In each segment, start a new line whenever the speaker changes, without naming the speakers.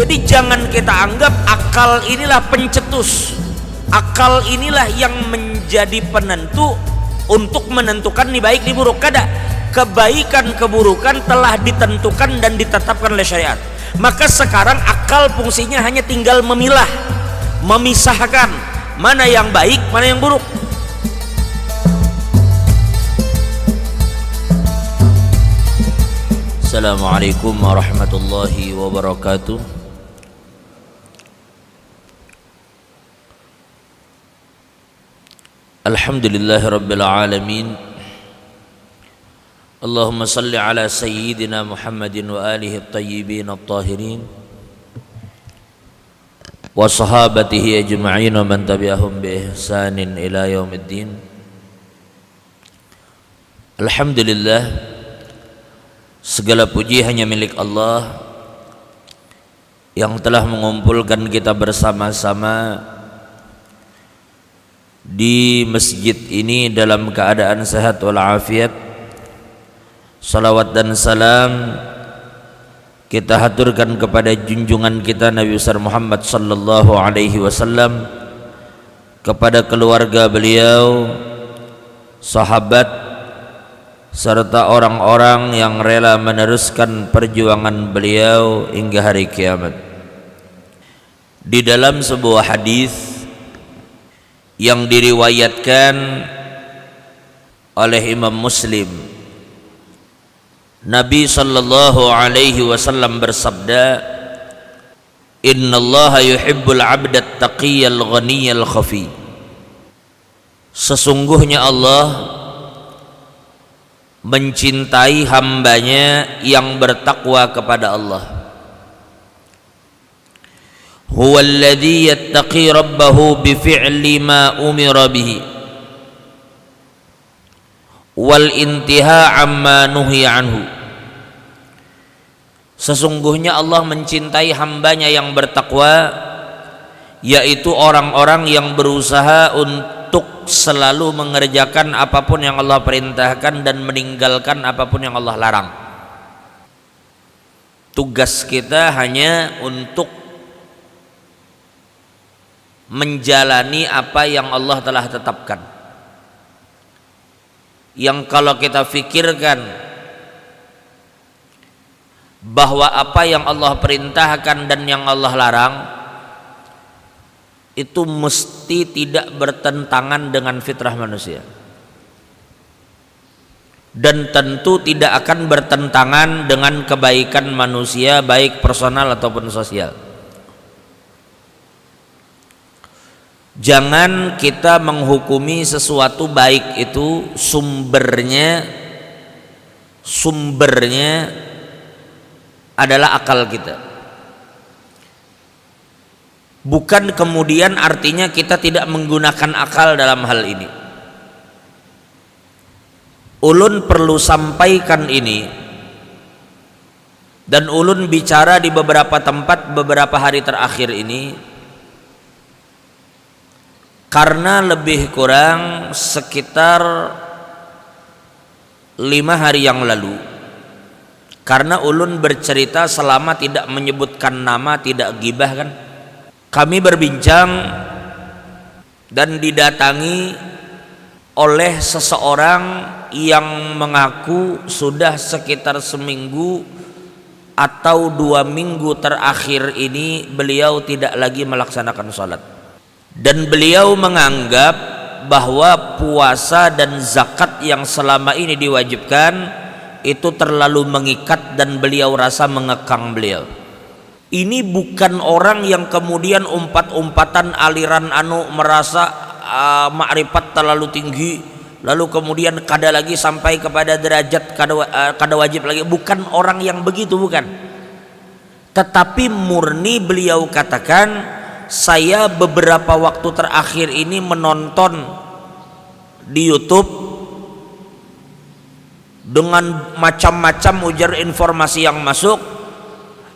Jadi jangan kita anggap akal inilah pencetus, akal inilah yang menjadi penentu untuk menentukan ini baik ini buruk. Kada, kebaikan keburukan telah ditentukan dan ditetapkan oleh syariat. Maka sekarang akal fungsinya hanya tinggal memilah, memisahkan mana yang baik, mana yang buruk. Assalamualaikum warahmatullahi wabarakatuh. Alhamdulillahi rabbil alamin. Allahumma salli ala sayyidina Muhammadin wa alihi at-tayyibin at-tahirin wa sahabatihi ajma'in wa man tabi'ahum bi ihsanin ila yaumiddin. Alhamdulillah, segala puji hanya milik Allah yang telah mengumpulkan kita bersama-sama di masjid ini dalam keadaan sehat walafiat. Salawat dan salam kita haturkan kepada junjungan kita Nabi besar Muhammad sallallahu alaihi wasallam, kepada keluarga beliau, sahabat, serta orang-orang yang rela meneruskan perjuangan beliau hingga hari kiamat. Di dalam sebuah hadis yang diriwayatkan oleh Imam Muslim, Nabi sallallahu alaihi wasallam bersabda, "Innallaha yuhibbul 'abdat taqiyyal ghaniyal khafi." Sesungguhnya Allah mencintai hambanya yang bertakwa kepada Allah. Huwallazi yattaqi rabbahu bi fi'li ma umira bihi wal intiha amma nuhiya anhu. Sesungguhnya Allah mencintai hambanya yang bertakwa, yaitu orang-orang yang berusaha untuk selalu mengerjakan apapun yang Allah perintahkan dan meninggalkan apapun yang Allah larang. Tugas kita hanya untuk menjalani apa yang Allah telah tetapkan. Yang kalau kita fikirkan bahwa apa yang Allah perintahkan dan yang Allah larang itu mesti tidak bertentangan dengan fitrah manusia, dan tentu tidak akan bertentangan dengan kebaikan manusia, baik personal ataupun sosial. Jangan kita menghukumi sesuatu baik itu sumbernya adalah akal kita. Bukan kemudian artinya kita tidak menggunakan akal dalam hal ini. Ulun perlu sampaikan ini, dan ulun bicara di beberapa tempat beberapa hari terakhir ini, karena lebih kurang sekitar 5 hari yang lalu, karena ulun bercerita selama tidak menyebutkan nama, tidak gibah kan, kami berbincang dan didatangi oleh seseorang yang mengaku sudah sekitar seminggu atau 2 minggu terakhir ini beliau tidak lagi melaksanakan sholat. Dan beliau menganggap bahwa puasa dan zakat yang selama ini diwajibkan itu terlalu mengikat dan beliau rasa mengekang beliau. Ini bukan orang yang kemudian umpat-umpatan aliran merasa makrifat terlalu tinggi, lalu kemudian kada lagi sampai kepada derajat kada wajib lagi. Bukan orang yang begitu, bukan. Tetapi murni beliau katakan, saya beberapa waktu terakhir ini menonton di YouTube dengan macam-macam ujar informasi yang masuk,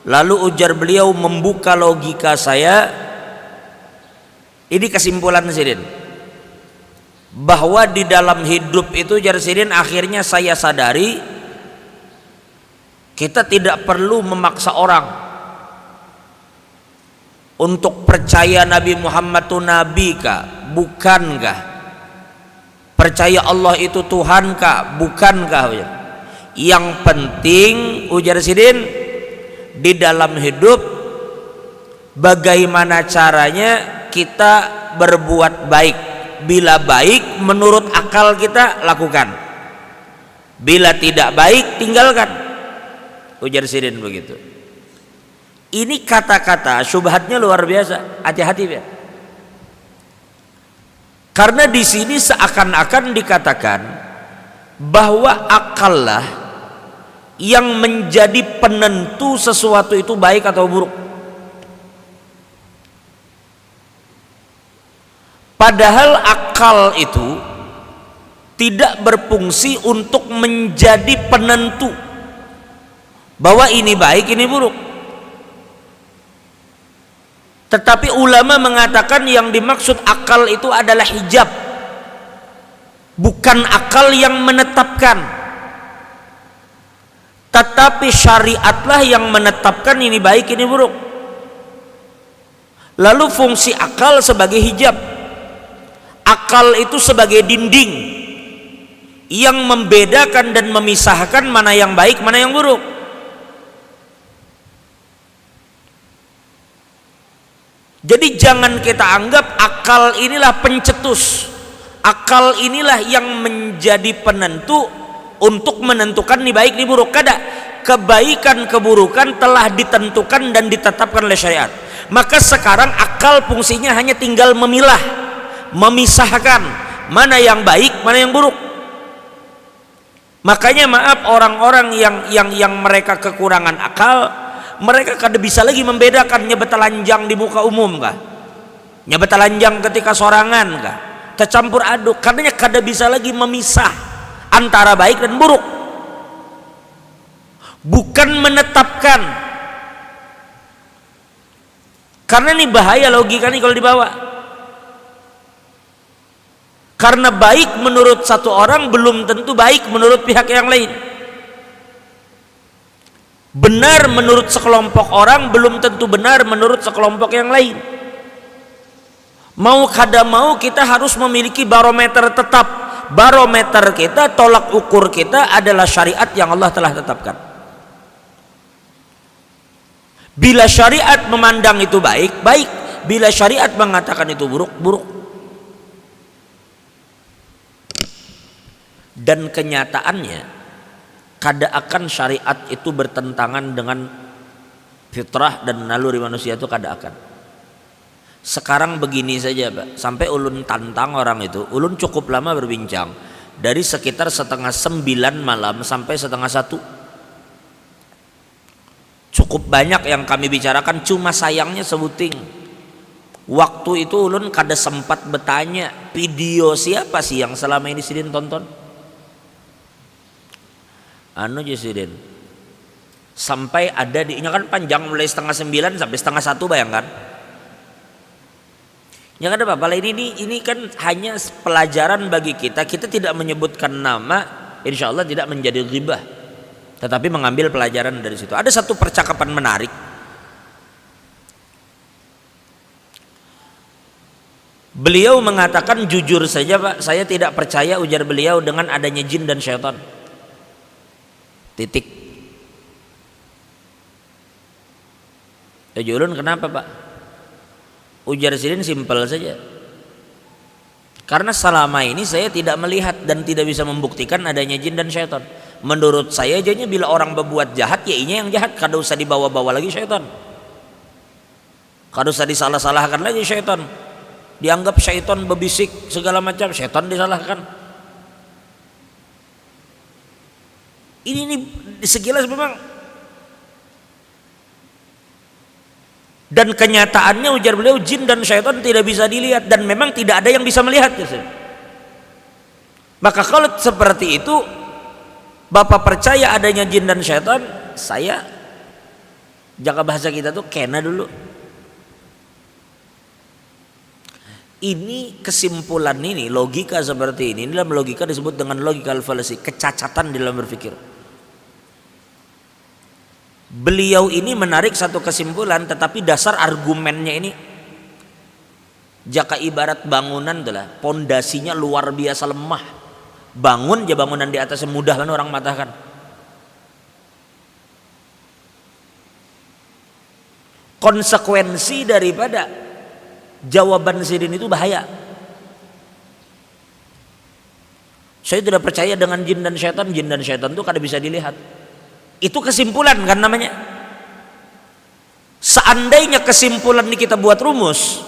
lalu ujar beliau membuka logika saya. Ini kesimpulan Sirin, bahwa di dalam hidup itu jar Sirin akhirnya saya sadari kita tidak perlu memaksa orang untuk percaya Nabi Muhammad itu nabi kah? Bukankah? Percaya Allah itu Tuhan kah? Bukankah? Yang penting ujar Sidin, di dalam hidup bagaimana caranya kita berbuat baik. Bila baik menurut akal kita lakukan, bila tidak baik tinggalkan. Ujar Sidin begitu. Ini kata-kata syubhatnya luar biasa, hati-hati ya. Karena di sini seakan-akan dikatakan bahwa akal lah yang menjadi penentu sesuatu itu baik atau buruk. Padahal akal itu tidak berfungsi untuk menjadi penentu bahwa ini baik, ini buruk. Tetapi ulama mengatakan yang dimaksud akal itu adalah hijab, bukan akal yang menetapkan. Tetapi syariatlah yang menetapkan ini baik, ini buruk. Lalu fungsi akal sebagai hijab. Akal itu sebagai dinding yang membedakan dan memisahkan mana yang baik, mana yang buruk. Jadi jangan kita anggap akal inilah pencetus, akal inilah yang menjadi penentu untuk menentukan ini baik, ini buruk. Kada, kebaikan keburukan telah ditentukan dan ditetapkan oleh syariat. Maka sekarang akal fungsinya hanya tinggal memilah, memisahkan mana yang baik, mana yang buruk. Makanya maaf, orang-orang yang mereka kekurangan akal, mereka kada bisa lagi membedakan nyebet telanjang di muka umum kah, nyebet telanjang ketika sorangan kah, tercampur aduk. Karena kada bisa lagi memisah antara baik dan buruk, bukan menetapkan. Karena ini bahaya logika nih kalau dibawa. Karena baik menurut satu orang belum tentu baik menurut pihak yang lain. Benar menurut sekelompok orang belum tentu benar menurut sekelompok yang lain. Mau kada mau kita harus memiliki barometer tetap. Barometer kita, tolak ukur kita adalah syariat yang Allah telah tetapkan. Bila syariat memandang itu baik, baik. Bila syariat mengatakan itu buruk, buruk. Dan kenyataannya kada akan syariat itu bertentangan dengan fitrah dan naluri manusia, itu kada akan. Sekarang begini saja Pak, sampai ulun tantang orang itu, ulun cukup lama berbincang dari sekitar 8:30 malam sampai 1:30. Cukup banyak yang kami bicarakan, cuma sayangnya sebuting waktu itu ulun kada sempat bertanya video siapa sih yang selama ini Sidin tonton. Anu Sidin sampai ada di nya kan panjang mulai 8:30 sampai 1:30, bayangkan. Ya kan apa-apa, ini kan hanya pelajaran bagi kita. Kita tidak menyebutkan nama, insya Allah tidak menjadi ghibah, tetapi mengambil pelajaran dari situ. Ada satu percakapan menarik. Beliau mengatakan, jujur saja Pak, saya tidak percaya, ujar beliau, dengan adanya jin dan syaitan. Titik. Ulun kenapa Pak? Ujar Sidin simpel saja. Karena selama ini saya tidak melihat dan tidak bisa membuktikan adanya jin dan syaitan. Menurut saya jadinya bila orang berbuat jahat, ya inya yang jahat, kada usah dibawa-bawa lagi syaitan, kada usah disalah-salahkan lagi syaitan. Dianggap syaitan berbisik segala macam, syaitan disalahkan. Ini sekilas memang, dan kenyataannya ujar beliau jin dan syaitan tidak bisa dilihat dan memang tidak ada yang bisa melihat. Maka kalau seperti itu Bapak percaya adanya jin dan syaitan, saya jaga bahasa kita tuh kena dulu. Ini kesimpulan ini, logika seperti ini dalam logika disebut dengan logika al-falasi, kecacatan dalam berpikir. Beliau ini menarik satu kesimpulan, tetapi dasar argumennya ini jaka ibarat bangunan itulah, pondasinya luar biasa lemah. Bangun aja bangunan di atasnya mudah kan orang matahkan. Konsekuensi daripada jawaban Sidin itu bahaya. Saya tidak percaya dengan jin dan syaitan itu kada bisa dilihat. Itu kesimpulan kan namanya. Seandainya kesimpulan ini kita buat rumus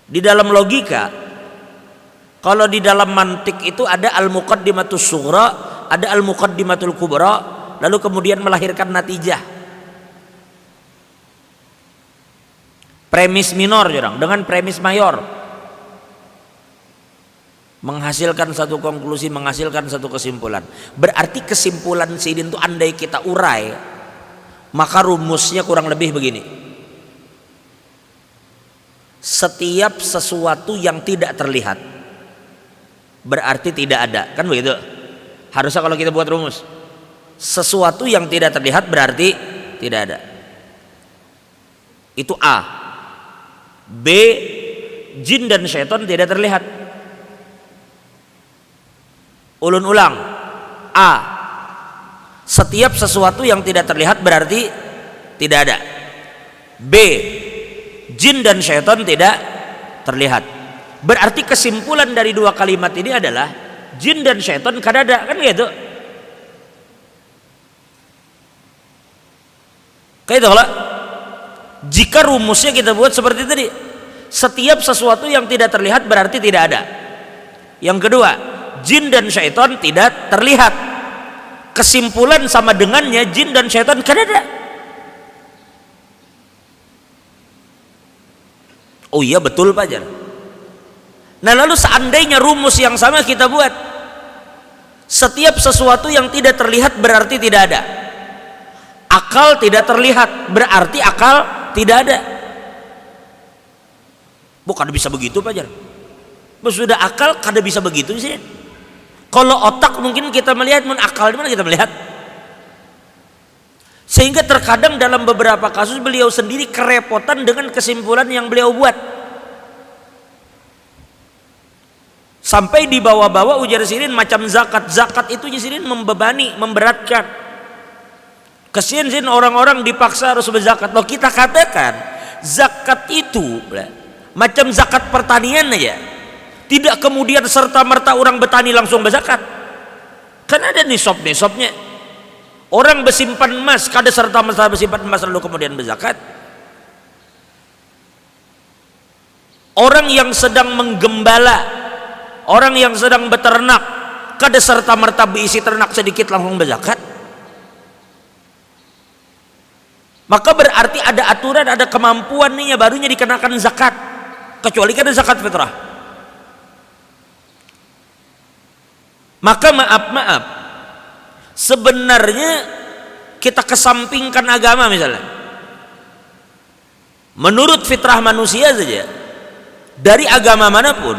di dalam logika, kalau di dalam mantik itu ada al-muqaddimatus sughra, ada al-muqaddimatul kubra, lalu kemudian melahirkan natijah. Premis minor jarang dengan premis mayor, menghasilkan satu konklusi, menghasilkan satu kesimpulan. Berarti kesimpulan Sidin itu andai kita urai, maka rumusnya kurang lebih begini: setiap sesuatu yang tidak terlihat berarti tidak ada, kan begitu harusnya kalau kita buat rumus. Sesuatu yang tidak terlihat berarti tidak ada. Itu A. B, jin dan syaitan tidak terlihat. Ulun ulang. A, setiap sesuatu yang tidak terlihat berarti tidak ada. B, jin dan syaitan tidak terlihat. Berarti kesimpulan dari dua kalimat ini adalah jin dan syaitan kada ada, kan gitu. Kayak itu lah. Jika rumusnya kita buat seperti tadi, setiap sesuatu yang tidak terlihat berarti tidak ada. Yang kedua, jin dan syaitan tidak terlihat. Kesimpulan sama dengannya jin dan syaitan kada ada. Oh iya betul Pak Jar. Nah lalu seandainya rumus yang sama kita buat, setiap sesuatu yang tidak terlihat berarti tidak ada. Akal tidak terlihat berarti akal tidak ada. Bukan bisa begitu Pak Jar. Sudah akal kada bisa begitu sih. Kalau otak mungkin kita melihat, mun akal di mana kita melihat? Sehingga terkadang dalam beberapa kasus beliau sendiri kerepotan dengan kesimpulan yang beliau buat. Sampai dibawa-bawa ujar Sidin macam zakat. Zakat itu Sidin membebani, memberatkan. Kesian orang-orang dipaksa harus berzakat. Loh kita katakan zakat itu macam zakat pertanian aja. Tidak kemudian serta-merta orang bertani langsung berzakat. Kan ada nisab-nisabnya. Orang bersimpan emas kada serta-merta bersimpan emas lalu kemudian berzakat. Orang yang sedang menggembala, orang yang sedang beternak kada serta-merta berisi ternak sedikit langsung berzakat. Maka berarti ada aturan, ada kemampuan nih ya barunya dikenakan zakat. Kecuali kan ada zakat fitrah. Maka maaf, sebenarnya kita kesampingkan agama misalnya. Menurut fitrah manusia saja, dari agama manapun,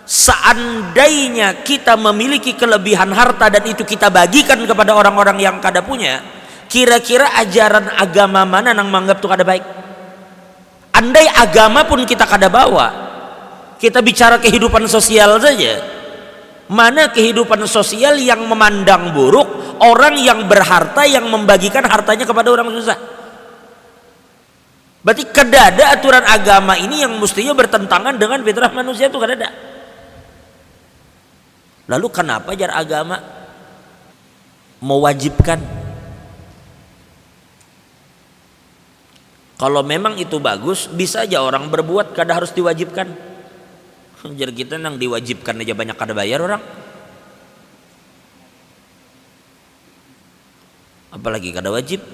seandainya kita memiliki kelebihan harta dan itu kita bagikan kepada orang-orang yang kada punya, kira-kira ajaran agama mana yang menganggap itu kada baik? Andai agama pun kita kada bawa, kita bicara kehidupan sosial saja, mana kehidupan sosial yang memandang buruk orang yang berharta yang membagikan hartanya kepada orang susah? Berarti kada ada aturan agama ini yang mestinya bertentangan dengan fitrah manusia, itu kada ada. Lalu kenapa ajar agama mewajibkan? Kalau memang itu bagus, bisa aja orang berbuat, kada harus diwajibkan. Jadi kita nang diwajibkan aja banyak kada bayar orang. Apalagi kada wajib.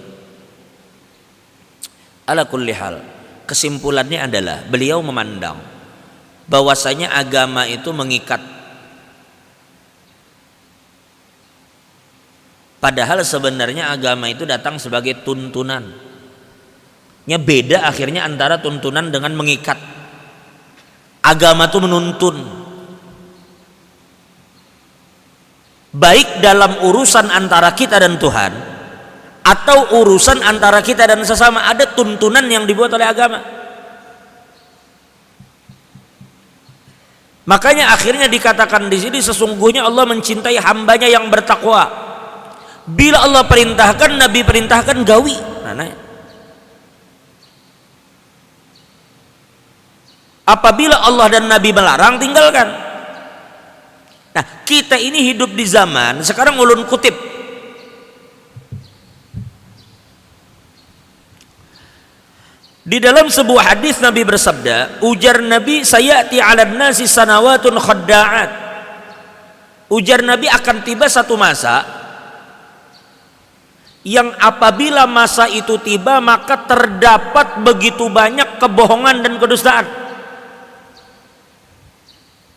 Ala kulli hal, kesimpulannya adalah beliau memandang bahwasanya agama itu mengikat. Padahal sebenarnya agama itu datang sebagai tuntunan. Beda akhirnya antara tuntunan dengan mengikat. Agama itu menuntun, baik dalam urusan antara kita dan Tuhan atau urusan antara kita dan sesama, ada tuntunan yang dibuat oleh agama. Makanya akhirnya dikatakan di sini, sesungguhnya Allah mencintai hambanya yang bertakwa. Bila Allah perintahkan, Nabi perintahkan, gawi. Apabila Allah dan Nabi melarang, tinggalkan. Nah, kita ini hidup di zaman sekarang ulun kutip, di dalam sebuah hadis Nabi bersabda, ujar Nabi, sayati 'alan nasi sanawatun khadda'at. Ujar Nabi, akan tiba satu masa yang apabila masa itu tiba maka terdapat begitu banyak kebohongan dan kedustaan,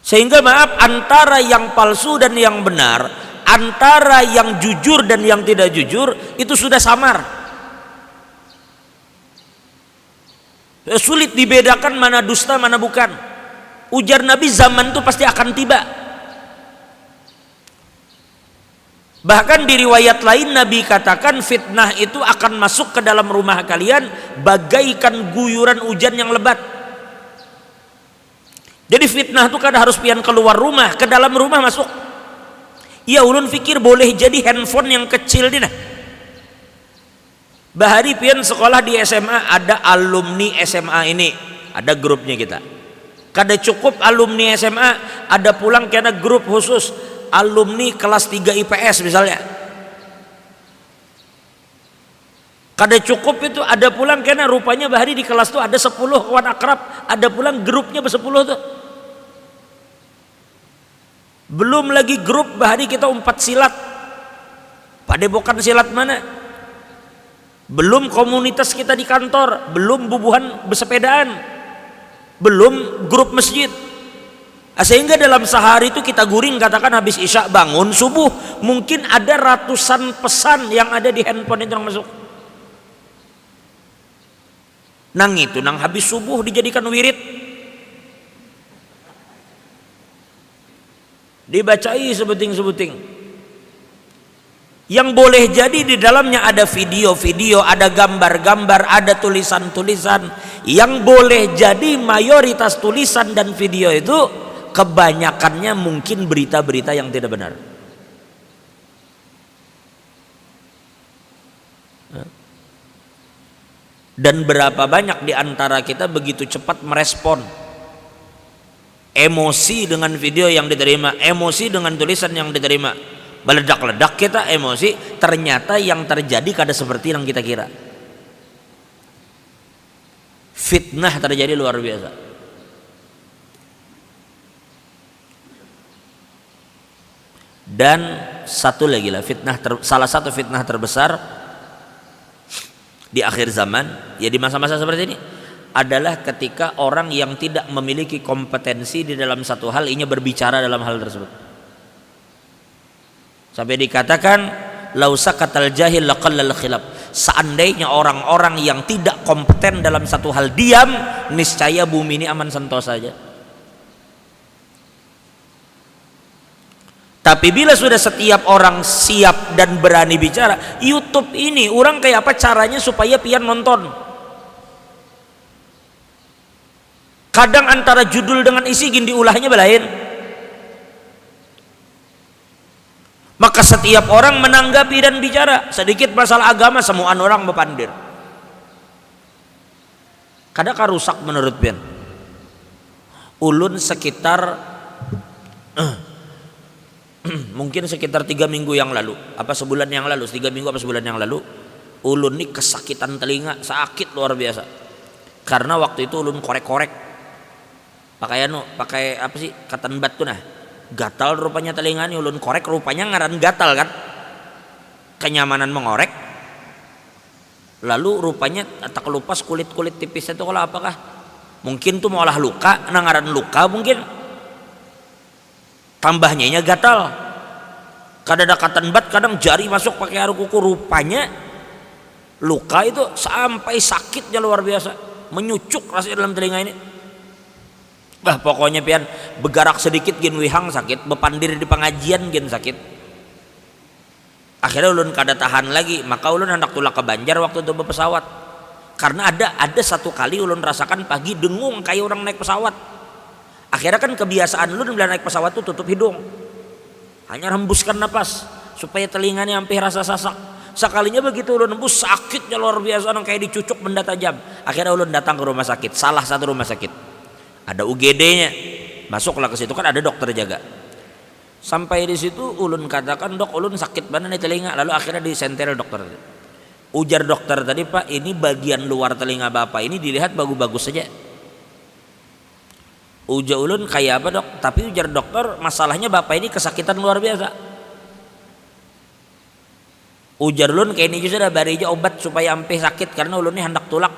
sehingga maaf, antara yang palsu dan yang benar, antara yang jujur dan yang tidak jujur itu sudah samar. Sulit dibedakan mana dusta mana bukan. Ujar Nabi, zaman itu pasti akan tiba. Bahkan di riwayat lain Nabi katakan, fitnah itu akan masuk ke dalam rumah kalian bagaikan guyuran hujan yang lebat. Jadi fitnah itu kan harus pian keluar rumah, ke dalam rumah masuk. Ya ulun fikir boleh jadi handphone yang kecil dina. Bahari pian sekolah di SMA, ada alumni SMA ini, ada grupnya kita. Kada cukup alumni SMA, ada pulang kena grup khusus alumni kelas 3 IPS misalnya. Kada cukup itu, ada pulang kena rupanya bahari di kelas tuh ada 10 kawan akrab, ada pulang grupnya ber-10 tuh. Belum lagi grup bahari kita 4 silat. Padepokan silat mana? Belum komunitas kita di kantor, belum bubuhan bersepedaan, belum grup masjid. Sehingga dalam sehari itu kita guring, katakan habis isya bangun subuh, mungkin ada ratusan pesan yang ada di handphone itu yang masuk. Nang itu nang habis subuh dijadikan wirid, dibacai sebuting-sebuting. Yang boleh jadi di dalamnya ada video-video, ada gambar-gambar, ada tulisan-tulisan. Yang boleh jadi mayoritas tulisan dan video itu kebanyakannya mungkin berita-berita yang tidak benar. Dan berapa banyak di antara kita begitu cepat merespon, emosi dengan video yang diterima, emosi dengan tulisan yang diterima. Meledak-ledak kita emosi, ternyata yang terjadi kada seperti yang kita kira. Fitnah terjadi luar biasa. Dan satu lagi lah fitnah, salah satu fitnah terbesar di akhir zaman, ya di masa-masa seperti ini, adalah ketika orang yang tidak memiliki kompetensi di dalam satu hal, ini berbicara dalam hal tersebut. Sampai dikatakan, lau sakatal jahil laqallal khilaf. Seandainya orang-orang yang tidak kompeten dalam satu hal diam, niscaya bumi ini aman sentosa saja. Tapi bila sudah setiap orang siap dan berani bicara, YouTube ini orang kayak apa caranya supaya pian nonton. Kadang antara judul dengan isi gini diulahnya belain. Maka setiap orang menanggapi dan bicara sedikit masalah agama, semua orang berpandir. Kadang rusak menurut pian. Ulun sekitar mungkin sekitar 3 minggu yang lalu, apa sebulan yang lalu, 3 minggu apa sebulan yang lalu, ulun nih kesakitan telinga, sakit luar biasa. Karena waktu itu ulun korek-korek, pakai apa sih, cotton bud tuh nah, gatal rupanya telinga nih, ulun korek rupanya ngaran gatal kan, kenyamanan mengorek, lalu rupanya tak kelupas kulit-kulit tipisnya itu kalau apakah, mungkin tuh mau olah luka, ngaran luka mungkin. Tambahnya gatal, kadang ada cotton bud, kadang jari masuk pakai aru kuku, rupanya luka itu sampai sakitnya luar biasa, menyucuk rasanya dalam telinga ini. Bah pokoknya pian begarak sedikit gin wihang sakit, bepandir di pengajian gin sakit. Akhirnya ulun kada tahan lagi, maka ulun hendak tulak ke Banjar waktu itu pesawat. Karena ada satu kali ulun rasakan pagi dengung kayak orang naik pesawat. Akhirnya kan kebiasaan ulun bila naik pesawat tuh tutup hidung, hanya hembuskan napas supaya telinganya hampir rasa sasak. Sekalinya begitu ulun hembus, sakitnya luar biasa, orang kayak dicucuk benda tajam. Akhirnya ulun datang ke rumah sakit, salah satu rumah sakit, ada UGD-nya. Masuklah ke situ, kan ada dokter jaga. Sampai di situ ulun katakan, dok ulun sakit banget nih telinga. Lalu akhirnya disentel dokter. Ujar dokter tadi, Pak, ini bagian luar telinga bapak ini dilihat bagus-bagus saja. Ujar ulun, kayak apa dok? Tapi ujar dokter, masalahnya bapak ini kesakitan luar biasa. Ujar ulun, kayak ini sudah bari aja obat supaya ampe sakit, karena ulun ini hendak tulak.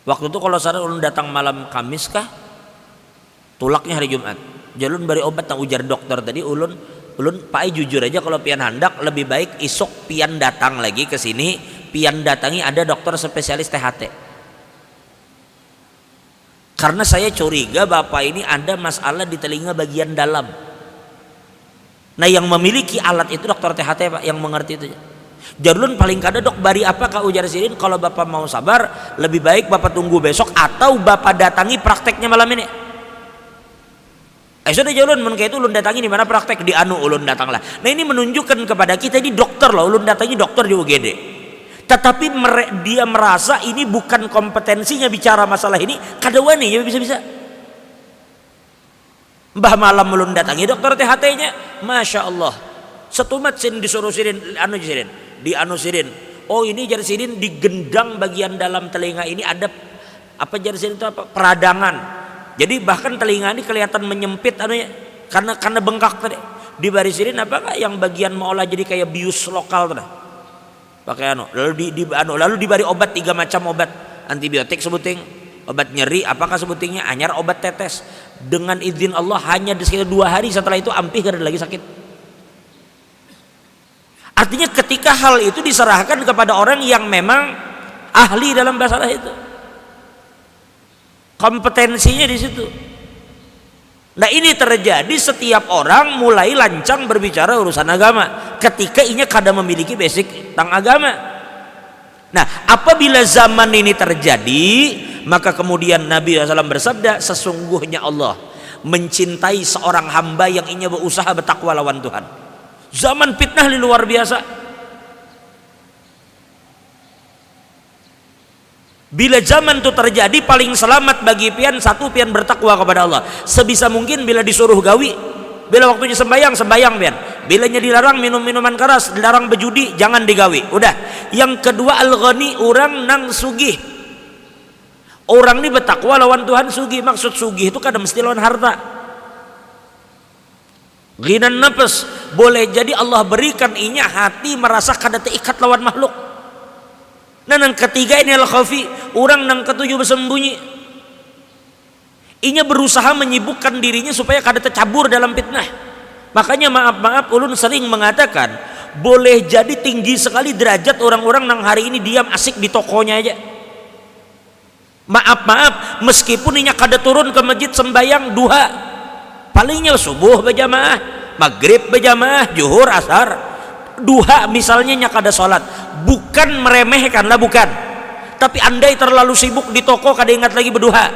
Waktu itu kalau sadar ulun datang malam Kamis kah, tulaknya hari Jumat. Jalun bari obat, yang ujar dokter tadi ulun Pak jujur aja kalau pian handak lebih baik isok pian datang lagi ke sini, pian datangi ada dokter spesialis THT. Karena saya curiga bapak ini ada masalah di telinga bagian dalam. Nah, yang memiliki alat itu dokter THT, Pak, yang mengerti itu. Jalun paling kada dok bari apa kak ujar sirin, kalau bapak mau sabar lebih baik bapak tunggu besok atau bapak datangi prakteknya malam ini. Sudah ulun mun kayak itu ulun datangi di mana praktek di anu ulun datanglah. Nah, ini menunjukkan kepada kita ini dokter loh, ulun datangi dokter di UGD. Tetapi dia merasa ini bukan kompetensinya bicara masalah ini, kadawani ya bisa-bisa. Mbah malam ulun datangi dokter THT-nya, masya Allah. Setumat sin disuruh sirin di anu sirin. Oh, ini jar sirin di gendang bagian dalam telinga ini ada apa jar sirin itu apa? Peradangan. Jadi bahkan telinga ini kelihatan menyempit anunya karena bengkak tadi. Di barisirin apakah yang bagian maolah jadi kayak bius lokal tadi. Pakai anu, lalu diberi obat 3 macam obat antibiotik sebuting, obat nyeri apakah sebutingnya anyar obat tetes. Dengan izin Allah hanya di sekitar 2 hari setelah itu ampih kada lagi sakit. Artinya ketika hal itu diserahkan kepada orang yang memang ahli dalam masalah itu. Kompetensinya di situ. Nah, ini terjadi setiap orang mulai lancang berbicara urusan agama ketika inya kada memiliki basic tentang agama. Nah, apabila zaman ini terjadi, maka kemudian Nabi SAW bersabda, sesungguhnya Allah mencintai seorang hamba yang inya berusaha bertakwa lawan Tuhan. Zaman fitnah luar biasa. Bila zaman itu terjadi, paling selamat bagi pian satu, pian bertakwa kepada Allah. Sebisa mungkin bila disuruh gawi, bila waktunya sembayang pian. Bilanya dilarang minum minuman keras, dilarang berjudi, jangan digawi. Udah. Yang kedua, al-ghani, orang nang sugih. Orang ini bertakwa lawan Tuhan sugih. Maksud sugih itu kadang mesti lawan harta. Ghinan nafas, boleh jadi Allah berikan inya hati merasa kada terikat lawan makhluk. Nah, yang ketiga ini al-khafi, orang yang ketujuh bersembunyi. Inya berusaha menyibukkan dirinya supaya kada tercabur dalam fitnah. Makanya maaf ulun sering mengatakan, boleh jadi tinggi sekali derajat orang-orang yang hari ini diam asik di tokonya aja. Maaf, meskipun inya kada turun ke masjid sembayang duha, palingnya subuh berjamaah, maghrib berjamaah, zuhur, asar, duha misalnya nya kada sholat. Bukan meremehkanlah, bukan. Tapi andai terlalu sibuk di toko kada ingat lagi berduha.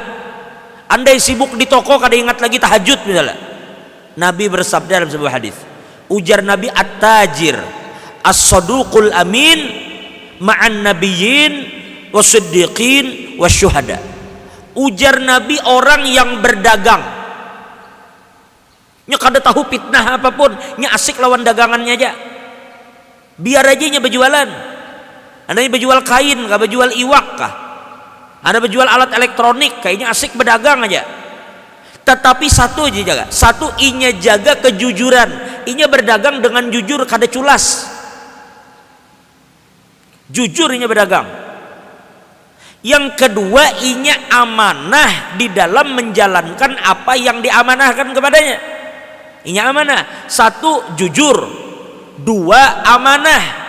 Andai sibuk di toko kada ingat lagi tahajud misalnya. Nabi bersabda dalam sebuah hadis. Ujar Nabi, at-tajir as-saduqul amin ma'an nabiyyin wasiddiqin wasyuhada. Ujar Nabi, orang yang berdagang nya kada tahu fitnah apapun, nya asik lawan dagangannya aja. Biar aja nya berjualan. Anda berjual kain kah, berjual iwak kah, Anda berjual alat elektronik, kayaknya asik berdagang aja. Tetapi satu aja jaga, satu inya jaga kejujuran, inya berdagang dengan jujur kada culas, jujur inya berdagang. Yang kedua, inya amanah di dalam menjalankan apa yang diamanahkan kepadanya. Inya amanah, satu jujur, dua amanah.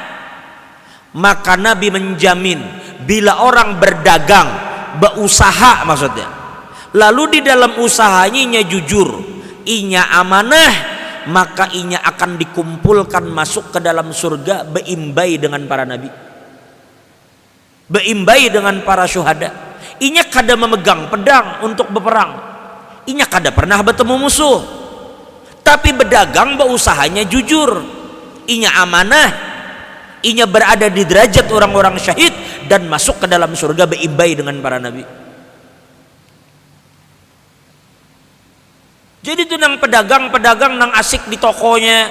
Maka Nabi menjamin bila orang berdagang, berusaha maksudnya, lalu di dalam usahanya inya jujur, inya amanah, maka inya akan dikumpulkan masuk ke dalam surga beimbai dengan para nabi, beimbai dengan para syuhada. Inya kada memegang pedang untuk berperang, inya kada pernah bertemu musuh, tapi berdagang beusahanya jujur, inya amanah, inya berada di derajat orang-orang syahid dan masuk ke dalam surga beimbai dengan para nabi. Jadi itu nang pedagang-pedagang nang asik di tokonya,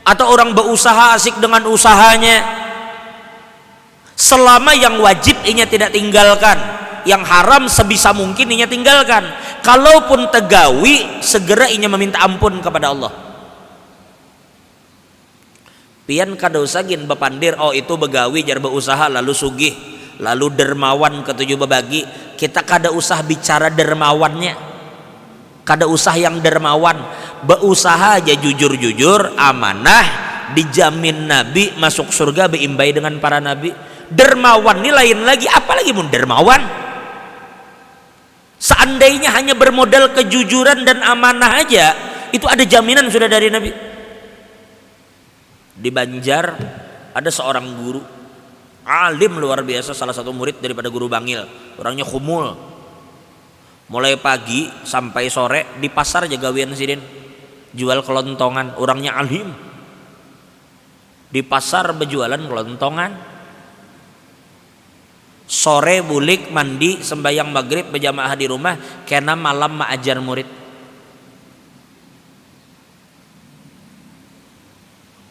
atau orang berusaha asik dengan usahanya, selama yang wajib inya tidak tinggalkan, yang haram sebisa mungkin inya tinggalkan. Kalaupun tegawi, segera inya meminta ampun kepada Allah. Pian kada usagin bepandir, oh itu begawi jar berusaha lalu sugih, lalu dermawan ketujuh bebagi. Kita kada usah bicara dermawannya, kada usah yang dermawan, berusaha aja jujur-jujur, amanah, dijamin nabi masuk surga beimbai dengan para nabi. Dermawan ini lain lagi, apalagi mun dermawan. Seandainya hanya bermodal kejujuran dan amanah aja, itu ada jaminan sudah dari nabi. Di Banjar ada seorang guru alim luar biasa, salah satu murid daripada guru Bangil, orangnya khumul. Mulai pagi sampai sore di pasar jaga gawean sidin, jual kelontongan, orangnya alim. Di pasar berjualan kelontongan, sore bulik mandi sembahyang maghrib berjamaah di rumah, kena malam maajar murid.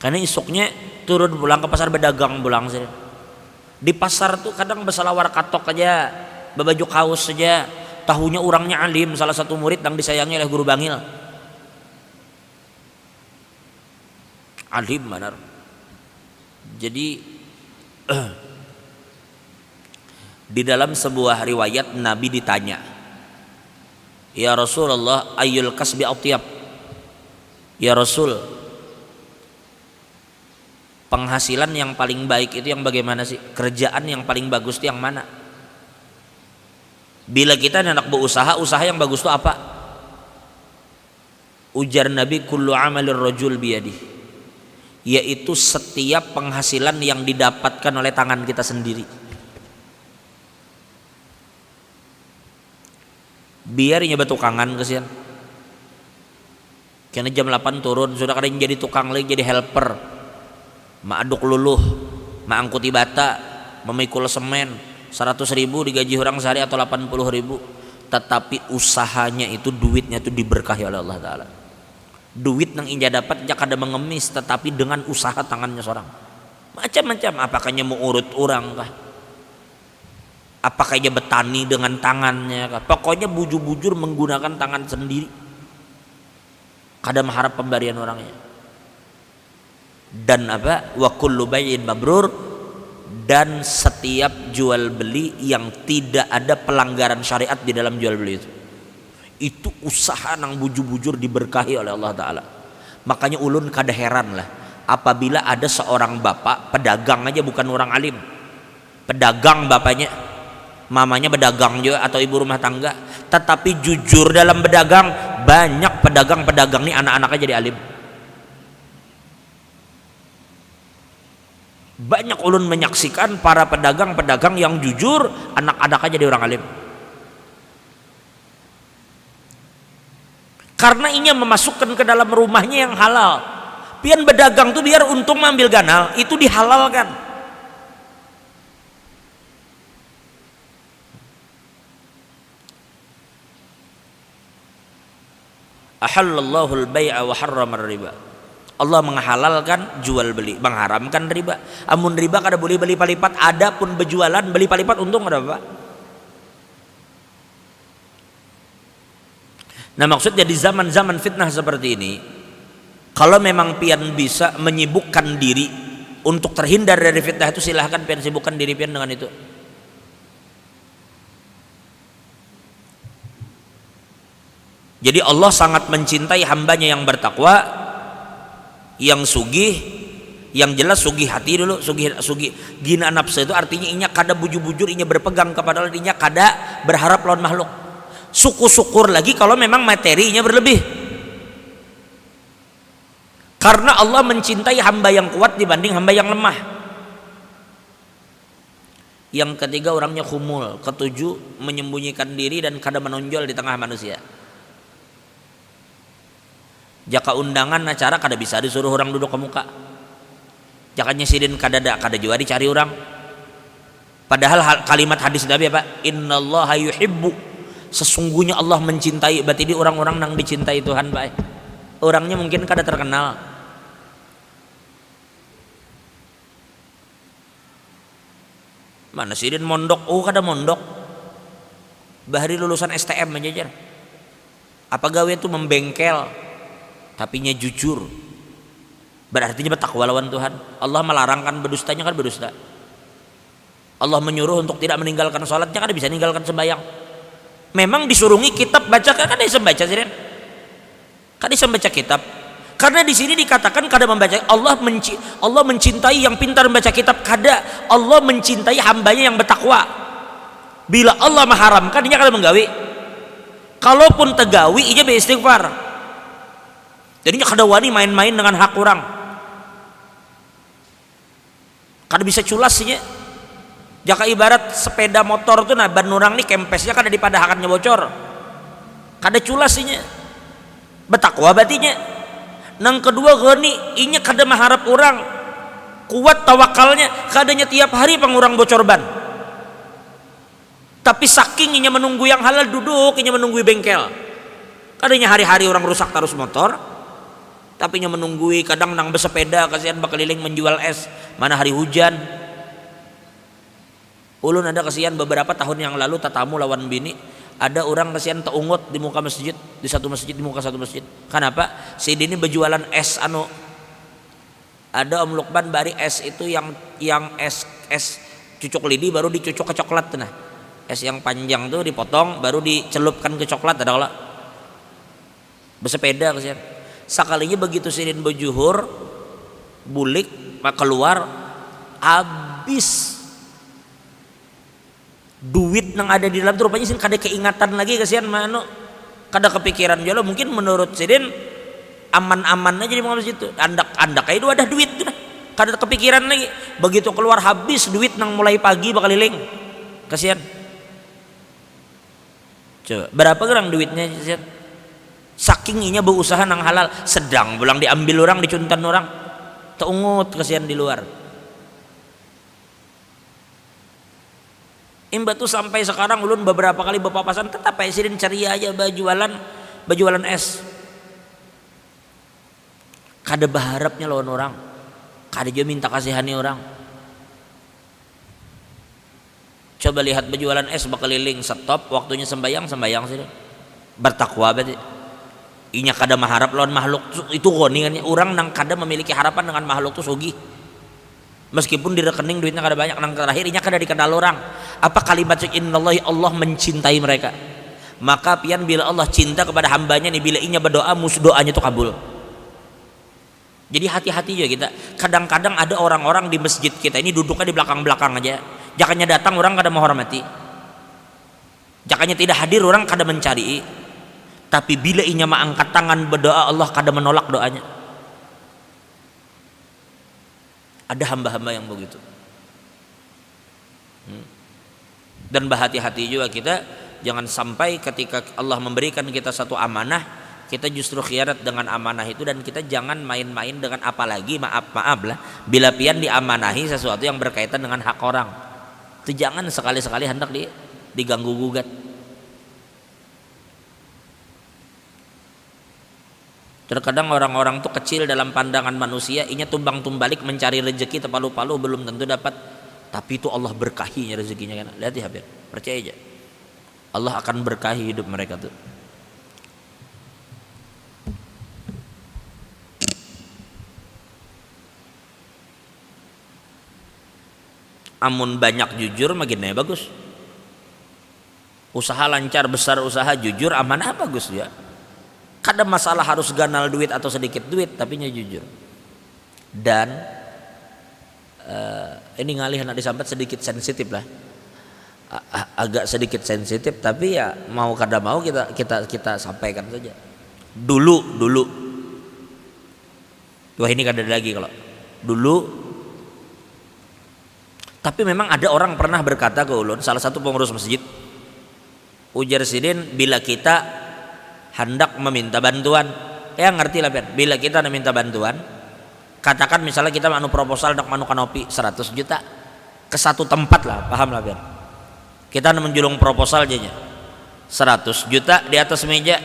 Karena isuknya turun pulang ke pasar berdagang pulang sidin. Di pasar tuh kadang bersalawar katok aja, berbaju kaos saja. Tahunya orangnya alim, salah satu murid yang disayangi oleh guru Bangil. Alim benar. Jadi di dalam sebuah riwayat Nabi ditanya, ya Rasulullah, ayyul kasbi atyab? Ya Rasul, penghasilan yang paling baik itu yang bagaimana sih? Kerjaan yang paling bagus itu yang mana? Bila kita anak berusaha, usaha yang bagus itu apa? Ujar Nabi, kullu amalir rajul biyadih, yaitu setiap penghasilan yang didapatkan oleh tangan kita sendiri. Biar inya betukangan kesian. Karena jam 8 turun, sudah kadang jadi tukang lagi, jadi helper. Maaduk luluh, maangkuti bata, memikul semen. 100.000 digaji orang sehari atau 80.000, tetapi usahanya itu, duitnya itu diberkahi oleh Allah Ta'ala. Duit yang inja dapat jangan ada mengemis, tetapi dengan usaha tangannya seorang. Macam-macam, apakahnya mau urut orang kah, apakahnya betani dengan tangannya kah, pokoknya bujur-bujur menggunakan tangan sendiri, kada mengharap pemberian orangnya. Dan apa, wa kullu bai'in mabrur, dan setiap jual beli yang tidak ada pelanggaran syariat di dalam jual beli itu usaha nang bujur-bujur diberkahi oleh Allah Ta'ala. Makanya ulun kada heran lah apabila ada seorang bapak pedagang aja, bukan orang alim, pedagang bapaknya, mamanya pedagang juga atau ibu rumah tangga, tetapi jujur dalam berdagang. Banyak pedagang-pedagang nih anak-anaknya jadi alim. Banyak ulun menyaksikan para pedagang-pedagang yang jujur, anak-anaknya jadi orang alim. Karena inya memasukkan ke dalam rumahnya yang halal. Pian berdagang tuh biar untung ambil ganal, itu dihalalkan. Ahallallahu al-bai'a wa harramar riba. Allah menghalalkan jual beli, mengharamkan riba. Amun riba kada boleh beli palipat, ada pun berjualan beli palipat untung ada apa? Nah maksudnya di zaman-zaman fitnah seperti ini, kalau memang pian bisa menyibukkan diri untuk terhindar dari fitnah itu, silahkan pian sibukkan diri pian dengan itu. Jadi Allah sangat mencintai hambanya yang bertakwa, yang sugih, yang jelas sugih hati dulu, sugih gina nafsu itu artinya inya kada bujur-bujur, inya berpegang kepada Allah, inya kada berharap lawan makhluk. Syukur lagi kalau memang materinya berlebih. Karena Allah mencintai hamba yang kuat dibanding hamba yang lemah. Yang ketiga orangnya khumul. Ketujuh menyembunyikan diri dan kada menonjol di tengah manusia. Jaka undangan acara kada bisa disuruh orang duduk ke muka. Jaka nyesidin kada juga dicari orang. Padahal kalimat hadis Nabi apa? Innallaha yuhibbu. Sesungguhnya Allah mencintai. Berarti di orang-orang yang dicintai Tuhan, Pak. Orangnya mungkin kada terkenal. Mana sidin mondok? Oh, kada mondok. Bahari lulusan STM aja. Apa gawe itu membengkel? Tapinya jujur. Berartinya bertakwa lawan Tuhan. Allah melarangkan berdustanya kan berdusta. Allah menyuruh untuk tidak meninggalkan sholatnya kan bisa meninggalkan sembahyang. Memang disuruhi kitab baca kan bisa baca sih kan bisa baca kitab. Karena di sini dikatakan kada membaca. Allah mencintai yang pintar membaca kitab. Kada. Allah mencintai hambanya yang bertakwa. Bila Allah mengharamkan dia kada menggawi. Kalaupun tegawi ia beristighfar. Jadinya kada wani main-main dengan hak orang. Kada bisa culas sih. Jaka ibarat sepeda motor tuh nah ban orang nih kempesnya kada dipadahakannya bocor. Kada culas sih. Bertakwa batinya. Nang kedua gini inya kada mengharap orang. Kuat tawakalnya kadanya tiap hari pengurang bocor ban. Tapi saking inya menunggu yang halal duduk inya menunggu bengkel. Kadanya hari-hari orang rusak terus motor. Tapi nya menunggui kadang nang bersepeda kasihan bakeliling menjual es mana hari hujan. Ulun ada kasihan beberapa tahun yang lalu tatamu lawan bini ada orang kasihan teungut di muka masjid di muka satu masjid. Kenapa? Si ini berjualan es ada Om Lukman bari es itu yang es cucuk lidi baru dicucuk ke coklat nah. Es yang panjang tuh dipotong baru dicelupkan ke coklat ada lah. Bersepeda kasihan. Sakalinya begitu sidin bejuhur bulik keluar habis duit yang ada di dalam tuh rupanya sin kada keingatan lagi kasihan mano kada kepikiran jalo mungkin menurut sidin aman-aman aja di muka situ andak itu ada duit tuh kada kepikiran lagi begitu keluar habis duit nang mulai pagi bakal liling kasihan. Coba berapa gerang duitnya kasihan? Saking inya berusaha nang halal sedang pulang diambil orang dicuntan orang teungut kasihan di luar. Imba tuh sampai sekarang ulun beberapa kali berpapasan tetap aja sidin ceria aja bajualan es. Kada berharapnya lawan orang. Kada juga minta kasihani orang. Coba lihat berjualan es bakeliling stop waktunya sembayang sih. Bertakwa berarti. Inya kada mengharap lawan makhluk itu goningannya orang nang kada memiliki harapan dengan makhluk tuh sugih. Meskipun di rekening duitnya kada banyak nang terakhir inya kada dikenal orang. Apa kalimat innallahi Allah mencintai mereka. Maka pian bila Allah cinta kepada hambanya nih bila inya berdoa mus doanya tuh kabul. Jadi hati-hati juga kita. Kadang-kadang ada orang-orang di masjid kita ini duduknya di belakang-belakang aja. Jakanya datang orang kada menghormati. Jakanya tidak hadir orang kada mencari. Tapi bila inya mengangkat tangan berdoa Allah kada menolak doanya. Ada hamba-hamba yang begitu. Dan berhati-hati juga kita jangan sampai ketika Allah memberikan kita satu amanah kita justru khianat dengan amanah itu dan kita jangan main-main dengan apalagi maaf lah bila pian diamanahi sesuatu yang berkaitan dengan hak orang. Itu jangan sekali-sekali hendak diganggu gugat. Terkadang orang-orang tuh kecil dalam pandangan manusia, inya tumbang-tumbalik mencari rezeki tepalu-palu belum tentu dapat. Tapi itu Allah berkahinya rezekinya kan. Lihat ya Habib, percaya aja. Allah akan berkahi hidup mereka tuh. Amun banyak jujur makin bagus. Usaha lancar besar usaha jujur amanah bagus ya. Kada masalah harus ganal duit atau sedikit duit tapi nya jujur. Dan ini ngalih anak disambat sedikit sensitif lah. Agak sedikit sensitif tapi ya mau kada mau kita sampaikan saja. Dulu Wah ini kada lagi kalau dulu. Tapi memang ada orang pernah berkata ke ulun, salah satu pengurus masjid, ujar sidin, bila kita hendak meminta bantuan, ya ngerti lah Ben, bila kita meminta bantuan, katakan misalnya kita manu proposal hendak manu kanopi 100 juta ke satu tempat lah, paham lah Ben, kita menjulung proposal aja 100 juta di atas meja,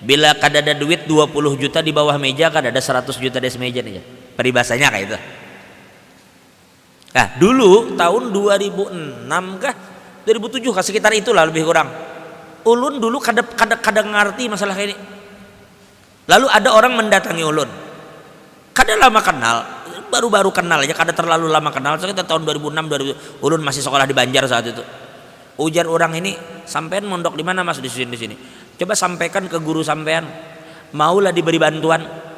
bila kada ada duit 20 juta di bawah meja, kada ada 100 juta di atas meja nih, peribahasanya kayak itu. Nah dulu tahun 2006 kah 2007 kah sekitar itulah lebih kurang, ulun dulu kadang ngerti masalah kayak ini. Lalu ada orang mendatangi ulun, kada lama kenal, baru-baru kenal aja, kada terlalu lama kenal, sekitar tahun 2006 2000, ulun masih sekolah di Banjar saat itu. Ujar orang ini, sampean mondok di mana Mas? Di sini. Coba sampaikan ke guru sampean, maulah diberi bantuan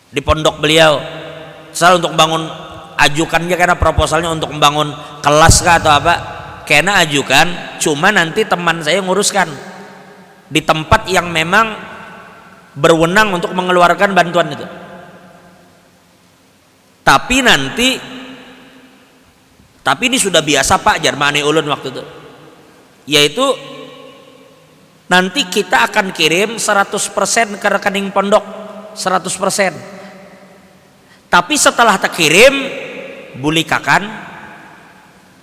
di pondok beliau, soal untuk bangun, ajukannya karena proposalnya untuk membangun kelas kah atau apa, kena ajukan, cuma nanti teman saya nguruskan di tempat yang memang berwenang untuk mengeluarkan bantuan itu. Tapi ini sudah biasa Pak, Jarmani ulun waktu itu, yaitu nanti kita akan kirim 100% ke rekening pondok, 100%. Tapi setelah terkirim bulikakan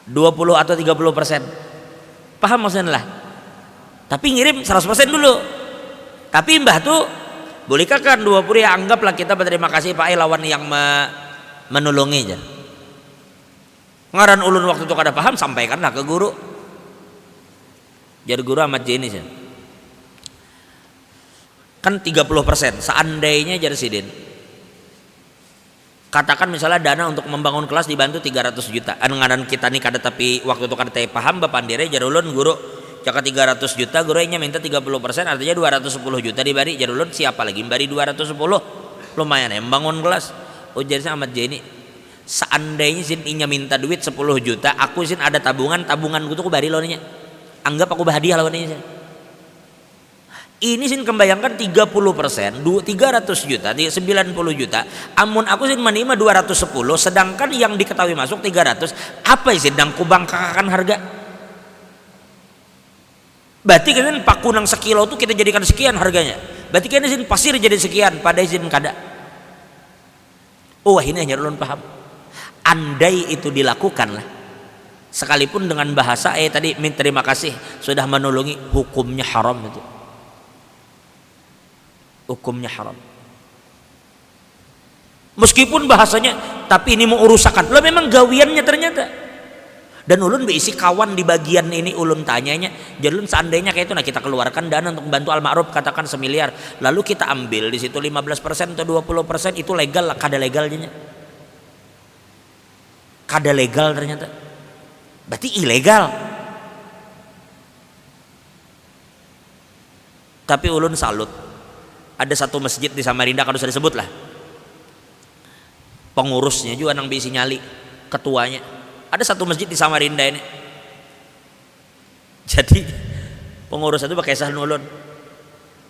20 atau 30%. Paham maksudnya lah? Tapi ngirim 100% dulu. Tapi mbah tuh bulikakan 20 ya, anggaplah kita berterima kasih Pak lawan yang menolongi aja. Ngaran ulun waktu itu kada paham, sampaikanlah ke guru. Jadi guru amat jenis ya. Kan 30%, seandainya jadi sidin, katakan misalnya dana untuk membangun kelas dibantu 300 juta, ngaran kita nih kada, tapi waktu itu kada paham bapak dire jadi ulun guru jaka 300 juta, gurunya minta 30%, artinya 210 juta dibari, jadi ulun siapa lagi bari 210, lumayan ya membangun kelas. Ujarnya amat jeni, seandainya sin inya minta duit 10 juta, aku sin ada tabunganku tuh aku bari lawannya, anggap aku bahadiah lawannya. Ini sin kembayangkan 30%, 300 juta, 90 juta. Amun aku sin menerima 210, sedangkan yang diketahui masuk 300, apa sih sedang kubangkakan harga? Berarti kan pakunang sekilo tuh kita jadikan sekian harganya. Berarti kan sin pasir jadi sekian, pada izin kada. Oh ini hanya ulun paham. Andai itu dilakukan lah, sekalipun dengan bahasa tadi terima kasih sudah menolongi, hukumnya haram itu. Hukumnya haram meskipun bahasanya, tapi ini mau urusakan lo memang gawiannya ternyata. Dan ulun berisi kawan di bagian ini, ulun tanyanya, jadi ulun seandainya kayak itu, nah kita keluarkan dana untuk bantu al-ma'ruf katakan 1 miliar, lalu kita ambil di situ 15% atau 20%, itu legal lah? Kada legalnya, kada legal ternyata, berarti ilegal. Tapi ulun salut, ada satu masjid di Samarinda, kalau sudah disebut lah, pengurusnya juga nang bisi nyali, ketuanya, ada satu masjid di Samarinda ini. Jadi pengurus itu pakai sah ulun,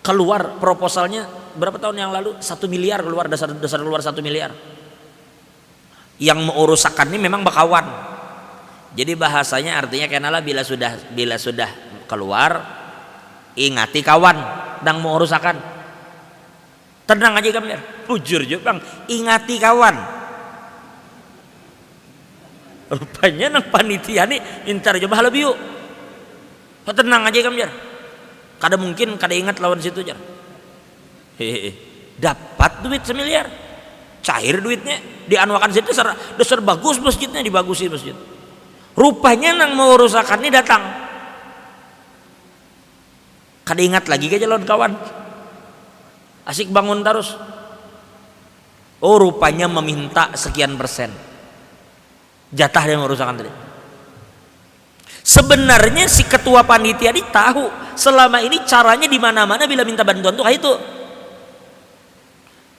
keluar proposalnya berapa tahun yang lalu, 1 miliar keluar, dasar keluar 1 miliar. Yang mengurusakan ini memang bakawan, jadi bahasanya artinya kenalah bila sudah keluar, ingati kawan dan mengurusakan. Tenang aja kamu, jujur bang, ingati kawan. Rupanya nang panitia nih incar coba lebih yuk. Tenang aja kamu, kada mungkin kada ingat lawan situ jar. Dapat duit 1 miliar, cair duitnya, dianwakan situ dasar bagus masjidnya, dibagusin masjid. Rupanya nang mau urusakan ini datang, kada ingat lagi ke lawan kawan. Asik bangun terus. Oh rupanya meminta sekian persen jatah yang merusakan tadi. Sebenarnya si ketua panitia ini tahu selama ini caranya di mana-mana bila minta bantuan tuh itu.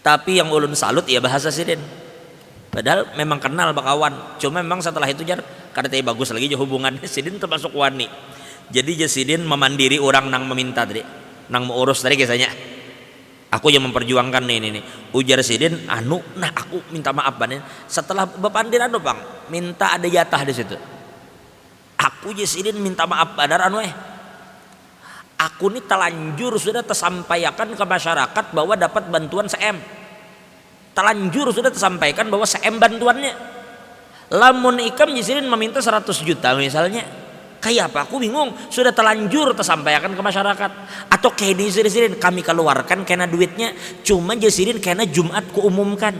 Tapi yang ulun salut ya bahasa sidin. Padahal memang kenal bakawan. Cuma memang setelah itu jar kada teh bagus lagi hubungannya, sidin termasuk wani. Jadi sidin memandiri orang nang meminta tadi, nang mau urus tadi kisahnya. Aku yang memperjuangkan nih. Ujar Sidin, anu, nah aku minta maaf Bang. Setelah Bapak Andin anu Bang, minta ada jatah di situ. Aku Sidin minta maaf Badar anu aku ini telanjur sudah tersampaikan ke masyarakat bahwa dapat bantuan CM. Telanjur sudah tersampaikan bahwa CM bantuannya. Lamun ikam Sidin meminta 100 juta misalnya. Kayak apa? Aku bingung. Sudah telanjur tersampaikan ke masyarakat. Atau kayak di Sidin kami keluarkan karena duitnya. Cuma Sidin karena Jumat kuumumkan.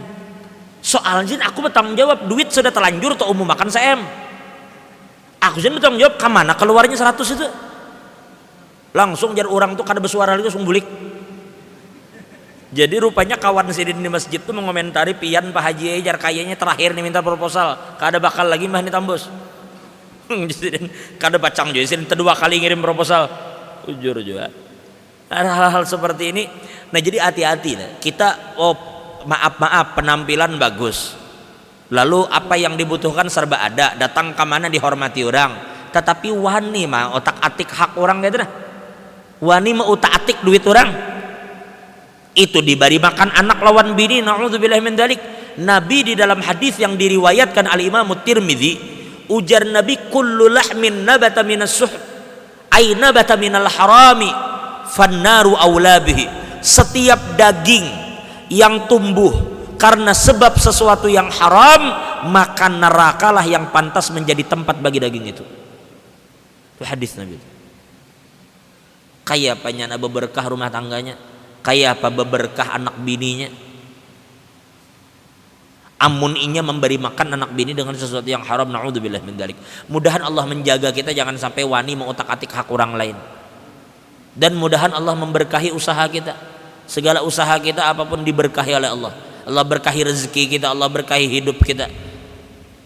Soalnya aku bertanggung jawab. Duit sudah telanjur terumumkan CM. Aku Sidin bertanggung jawab. Kemana keluarnya 100 itu? Langsung jadi orang tuh kada bersuara lagi langsung bulik. Jadi rupanya kawan Sidin di masjid tuh mengomentari pian Pak Haji jar kayaknya terakhir nih minta proposal. Kada bakal lagi mah nih tambus. Jadi kada bacang juga Sidin kedua kali ngirim proposal. Ujur juga. Ada hal-hal seperti ini. Nah jadi hati-hati kita maaf penampilan bagus. Lalu apa yang dibutuhkan serba ada. Datang ke mana dihormati orang. Tetapi wani mah otak atik hak orang gitu dah. Wani mah otak atik duit orang. Itu diberi makan anak lawan bini. Na'udzubillah min dzalik. Nabi di dalam hadis yang diriwayatkan al Imam Tirmidzi, ujar Nabi, kullu lahmin nabata minas suhd ay nabata minal harami fannaru aula bihi. Setiap daging yang tumbuh karena sebab sesuatu yang haram, maka nerakalah yang pantas menjadi tempat bagi daging itu. Itu hadis Nabi. Kayak apa nyana berkah rumah tangganya, kayak apa berkah anak bininya. Amun inya memberi makan anak bini dengan sesuatu yang haram, na'udzubillah min dzalik. Mudahan Allah menjaga kita jangan sampai wani mengotak-atik hak orang lain. Dan mudahan Allah memberkahi usaha kita. Segala usaha kita apapun diberkahi oleh Allah. Allah berkahi rezeki kita, Allah berkahi hidup kita.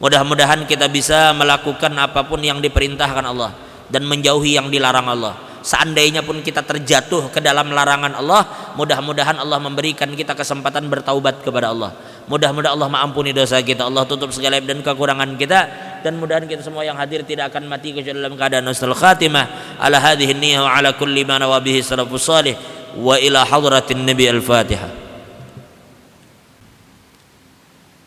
Mudah-mudahan kita bisa melakukan apapun yang diperintahkan Allah dan menjauhi yang dilarang Allah. Seandainya pun kita terjatuh ke dalam larangan Allah, mudah-mudahan Allah memberikan kita kesempatan bertaubat kepada Allah. Mudah-mudahan Allah mengampuni dosa kita, Allah tutup segala aib dan kekurangan kita, dan mudahan kita semua yang hadir tidak akan mati kecuali dalam keadaan husnul khatimah. Ala hadhihi niyyah wa ala kulli ma nawa bihi salafus salih wa ila hadratin nabi al-Fatihah.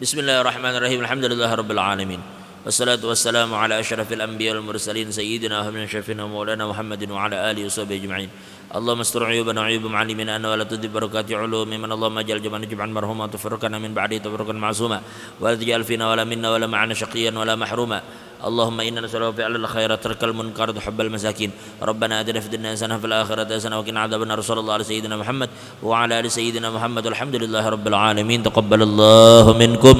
Bismillahirrahmanirrahim. Alhamdulillahirabbil alamin. Wassalatu wassalamu ala asyrafil anbiya wal mursalin sayyidina wa syafiina maulana Muhammadin wa ala alihi washabihi ajma'in. Allahumma astur 'uyubana 'uyuba ma'alimina anna wa la tudhib barakati 'ulumi man Allahumma ij'al jam'ana jam'an marhuma tafurraqana min ba'di tafurraqan ma'suma wa la taj'al fina wa la minna wa la ma'ana syaqiyan wa la mahruma. Allahumma inna nas'aluka fi'lal khairat tarkal munkar wa hubbal masakin. Rabbana atina fid dunya hasanah wa fil akhirati hasanah wa qina adzabannar. Sallallahu alaihi sayyidina Muhammad wa ala ali sayyidina Muhammad. Alhamdulillahirabbil alamin. Taqabbalallahu minkum